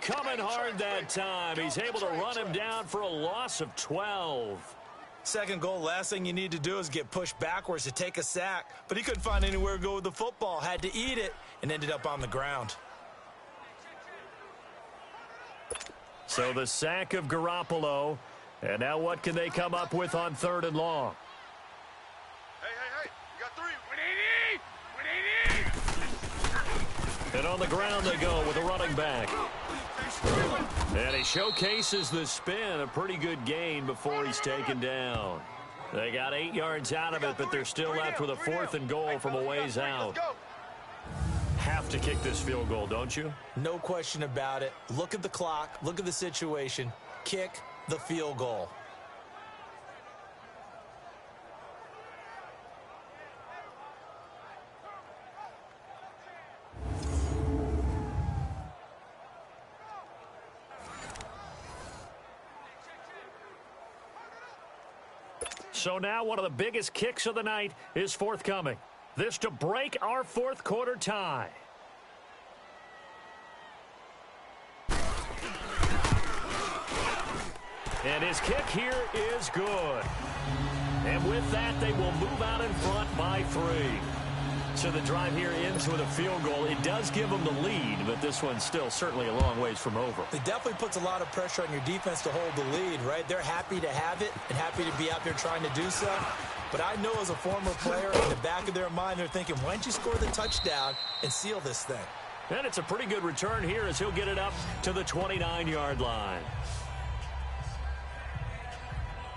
coming hard that time. He's able to run him down for a loss of 12. 2nd goal, last thing you need to do is get pushed backwards to take a sack. But he couldn't find anywhere to go with the football, had to eat it, and ended up on the ground. So the sack of Garoppolo. And now what can they come up with on 3rd and long? Hey, you got 3. 180! 180! And on the ground they go with a running back. And he showcases the spin, a pretty good gain before he's taken down. They got 8 yards out of it, but they're still left with a 4th and goal from a ways out. Have to kick this field goal, don't you? No question about it. Look at the clock. Look at the situation. Kick the field goal. So now one of the biggest kicks of the night is forthcoming. This to break our 4th quarter tie. And his kick here is good. And with that, they will move out in front by 3. So the drive here ends with a field goal. It does give them the lead, but this one's still certainly a long ways from over. It definitely puts a lot of pressure on your defense to hold the lead, right? They're happy to have it and happy to be out there trying to do so. But I know as a former player, in the back of their mind, they're thinking, why don't you score the touchdown and seal this thing? And it's a pretty good return here as he'll get it up to the 29-yard line.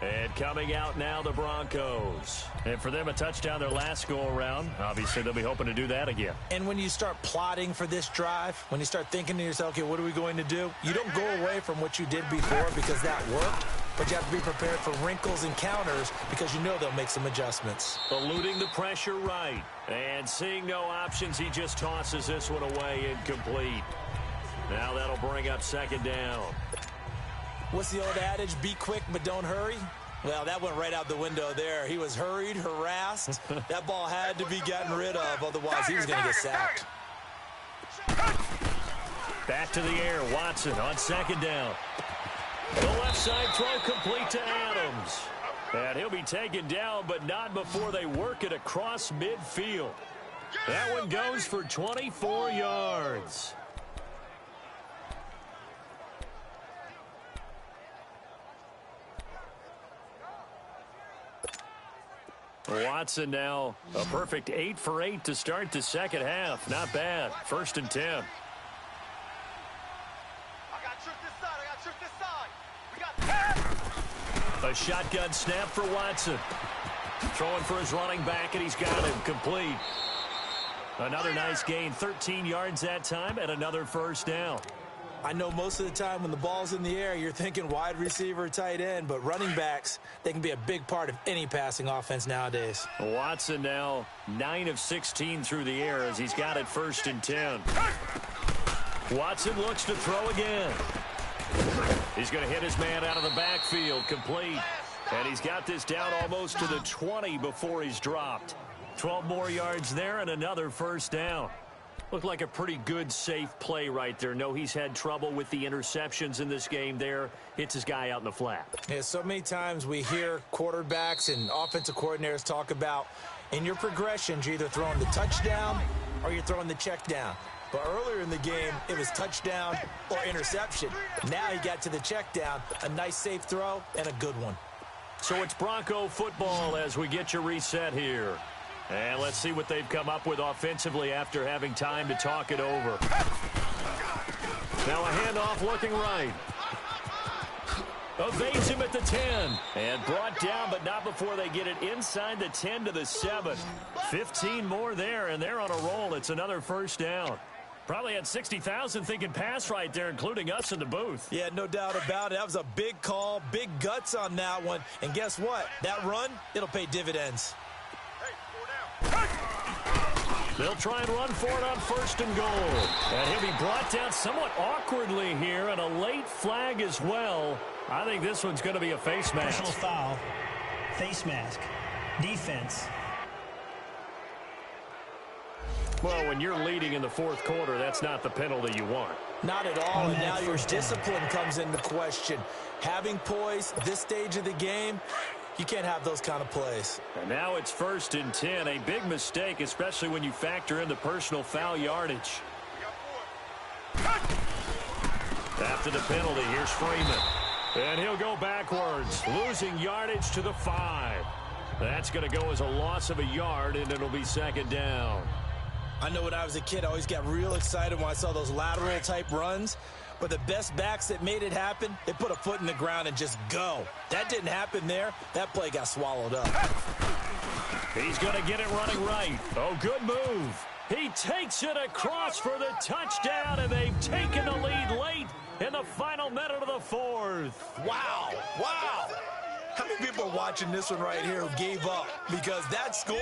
And coming out now, the Broncos. And for them, a touchdown their last go-around. Obviously, they'll be hoping to do that again. And when you start plotting for this drive, when you start thinking to yourself, okay, what are we going to do? You don't go away from what you did before because that worked, but you have to be prepared for wrinkles and counters because you know they'll make some adjustments. Eluding the pressure right. And seeing no options, he just tosses this one away incomplete. Now that'll bring up 2nd down. What's the old adage? Be quick, but don't hurry. Well, that went right out the window there. He was hurried, harassed. That ball had to be gotten rid of, otherwise he was going to get sacked. Back to the air, Watson on 2nd down. The left side throw complete to Adams. And he'll be taken down, but not before they work it across midfield. That one goes for 24 yards. Watson now a perfect 8 for 8 to start the 2nd half. Not bad. 1st and 10. I got trick this side. I got trick this side. We got A shotgun snap for Watson. Throwing for his running back, and he's got him complete. Another nice gain. 13 yards that time, and another 1st down. I know most of the time when the ball's in the air, you're thinking wide receiver, tight end, but running backs, they can be a big part of any passing offense nowadays. Watson now 9 of 16 through the air as he's got it 1st and 10. Watson looks to throw again. He's going to hit his man out of the backfield, complete. And he's got this down almost to the 20 before he's dropped. 12 more yards there and another 1st down. Looked like a pretty good, safe play right there. No, he's had trouble with the interceptions in this game there. Hits his guy out in the flat. Yeah, so many times we hear quarterbacks and offensive coordinators talk about in your progressions, you're either throwing the touchdown or you're throwing the check down. But earlier in the game, it was touchdown or interception. Now he got to the check down, a nice safe throw, and a good one. So it's Bronco football as we get your reset here. And let's see what they've come up with offensively after having time to talk it over. Now a handoff looking right. Evades him at the 10. And brought down, but not before they get it inside the 10 to the 7. 15 more there, and they're on a roll. It's another first down. Probably had 60,000 thinking pass right there, including us in the booth. Yeah, no doubt about it. That was a big call, big guts on that one. And guess what? That run, it'll pay dividends. They'll try and run for it on 1st and goal. And he'll be brought down somewhat awkwardly here, and a late flag as well. I think this one's going to be a face mask. Personal foul, face mask, defense. Well, when you're leading in the 4th quarter, that's not the penalty you want. Not at all, and now your discipline comes into question. Having poise this stage of the game, you can't have those kind of plays. And now it's 1st and 10. A big mistake, especially when you factor in the personal foul yardage. After the penalty, here's Freeman. And he'll go backwards, losing yardage to the 5. That's going to go as a loss of a yard, and it'll be 2nd down. I know when I was a kid, I always got real excited when I saw those lateral-type runs. But the best backs that made it happen, they put a foot in the ground and just go. That didn't happen there. That play got swallowed up. He's going to get it running right. Oh, good move. He takes it across for the touchdown, and they've taken the lead late in the final minute of the 4th. Wow. Wow. How many people are watching this one right here who gave up? Because that score,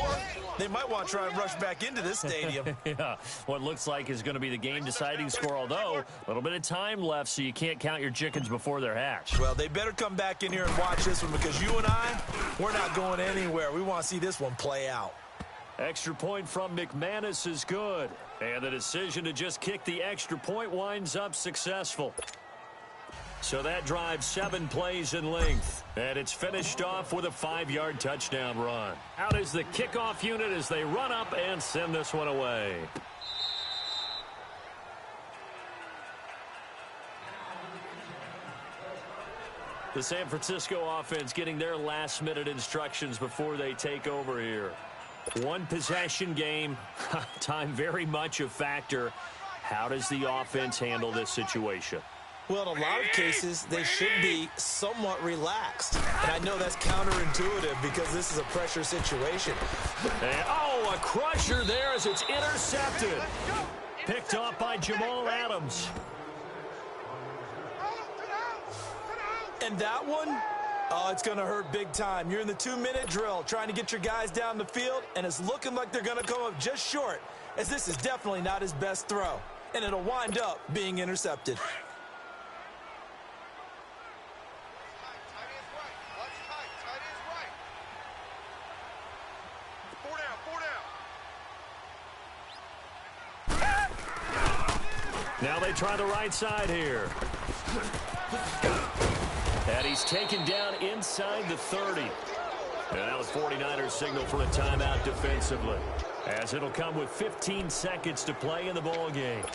they might want to try and rush back into this stadium. Yeah, what looks like is going to be the game-deciding score, although a little bit of time left, so you can't count your chickens before they're hatched. Well, they better come back in here and watch this one because you and I, we're not going anywhere. We want to see this one play out. Extra point from McManus is good. And the decision to just kick the extra point winds up successful. So that drives 7 plays in length. And it's finished off with a 5-yard touchdown run. Out is the kickoff unit as they run up and send this one away. The San Francisco offense getting their last-minute instructions before they take over here. 1 possession game. Time very much a factor. How does the offense handle this situation? Well, in a lot of cases, they should be somewhat relaxed. And I know that's counterintuitive because this is a pressure situation. And, oh, a crusher there as it's intercepted. Picked off by Jamal Adams. And that one, oh, it's going to hurt big time. You're in the 2-minute drill trying to get your guys down the field, and it's looking like they're going to come up just short, as this is definitely not his best throw. And it'll wind up being intercepted. Now they try the right side here. And he's taken down inside the 30. And that was 49ers signal for a timeout defensively, as it'll come with 15 seconds to play in the ball game.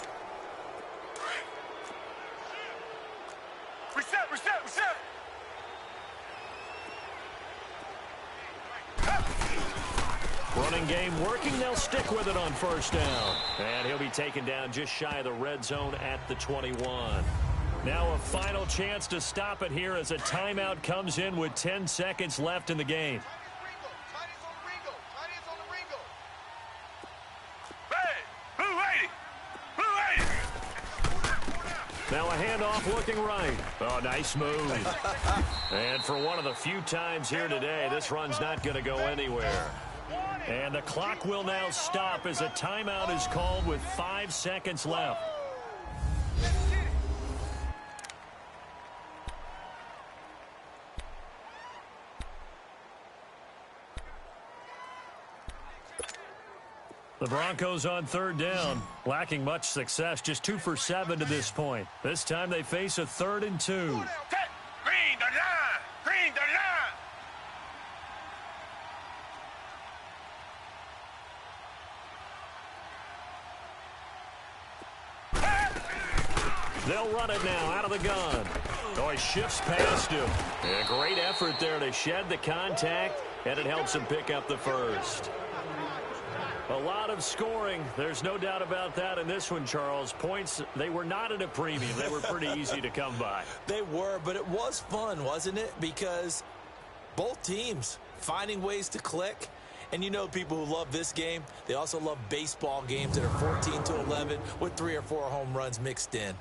Reset. Running game working. They'll stick with it on 1st down. And he'll be taken down just shy of the red zone at the 21. Now a final chance to stop it here as a timeout comes in with 10 seconds left in the game. Now a handoff looking right. Oh, nice move. And for one of the few times here today, this run's not going to go anywhere. And the clock will now stop as a timeout is called with 5 seconds left. The Broncos on third down, lacking much success, just 2 for 7 to this point. This time they face a 3rd and 2. Green the line. Green the line. They'll run it now out of the gun. Oh, he shifts past him. A great effort there to shed the contact, and it helps him pick up the first. A lot of scoring. There's no doubt about that in this one, Charles. Points, they were not at a premium. They were pretty easy to come by. They were, but it was fun, wasn't it? Because both teams finding ways to click. And you know people who love this game, they also love baseball games that are 14-11 with 3 or 4 home runs mixed in.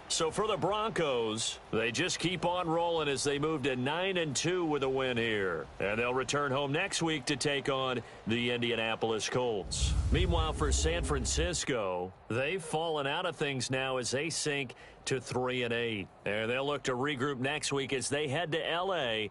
So for the Broncos, they just keep on rolling as they move to 9-2 with a win here. And they'll return home next week to take on the Indianapolis Colts. Meanwhile, for San Francisco, they've fallen out of things now as they sink to 3-8. And they'll look to regroup next week as they head to L.A.